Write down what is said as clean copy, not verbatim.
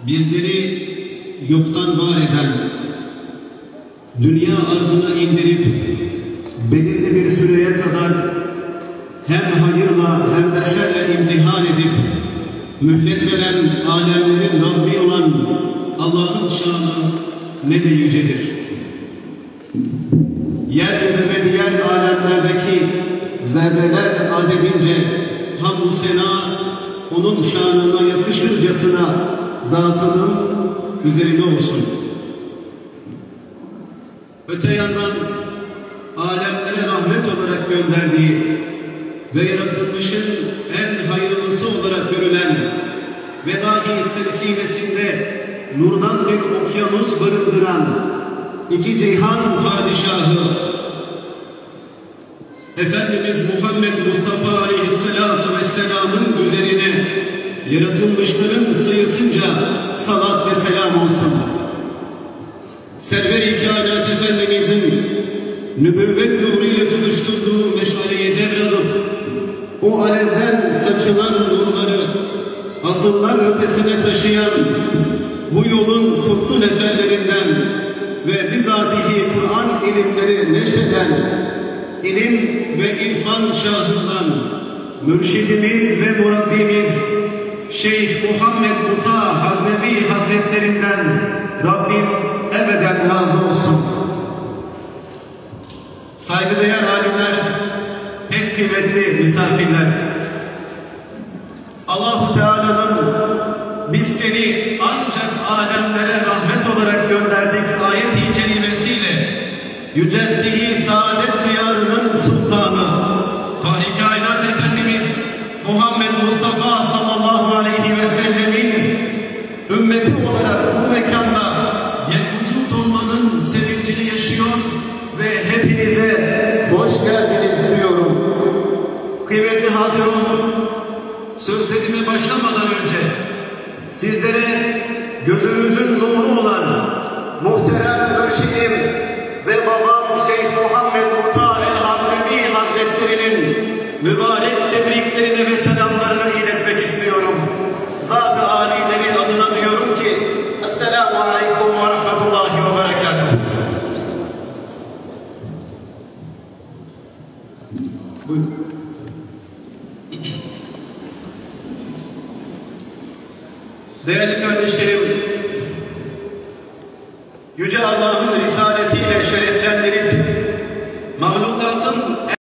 bizleri yoktan var eden, dünya arzına indirip belirli bir süreye kadar hem hayırla hem de şerle imtihan edip mühlet veren alemlerin Rabbi olan Allah'ın şanı ne de yücedir. Yeryüzü ve diğer alemlerdeki zerreler adedince hamd-ı sena onun şanına yakışırcasına zatının üzerine olsun. Öte yandan alemlere rahmet olarak gönderdiği ve yaratılmışın en hayırlısı olarak görülen ve dahi silsilesinde nurdan bir okyanus barındıran iki cihan padişahı Efendimiz Muhammed Mustafa Aleyhisselatü Vesselam'ın üzerine yaratılmışların sayısınca salat ve selam olsun. Server-i Kainat Efendimizin nübüvvet nuruyla tutuşturduğu meşaleyi devralıp o alevden saçılan nurları asıllar ötesine taşıyan bu yolun kutlu neferlerinden ve bizatihi Kur'an ilimleri neşreden ilim ve irfan şahından mürşidimiz ve murabbimiz Şeyh Muhammed Muta Haznevi Hazretlerinden Rabbim ebeden razı olsun. Saygıdeğer alimler, pek kıymetli misafirler, Allah-u Teala'nın biz seni ancak alemlere rahmet olarak gönderdik ayet-i kerimesiyle yücelttiği saadet diyarının sultanı Fahri Kainat Efendimiz Muhammed Mustafa sallallahu aleyhi ve sellemin ümmeti olarak bu mekanda vücut olmanın sevincini yaşıyor ve hepinize hoş geldiniz diyorum. Kıymetli hazirun, sözlerime başlamadan önce sizlere gözünüzün nuru olan muhterem mürşidim ve babam Şeyh Muhammed Muta el-Haznevi Hazretlerinin mübarek tebriklerini ve selamlarını iletmek istiyorum. Zat-ı âlileri adına diyorum ki Esselamu Aleyküm ve Rahmetullahi ve Berekatuhu. Buyurun. Değerli kardeşlerim, Yüce Allah'ın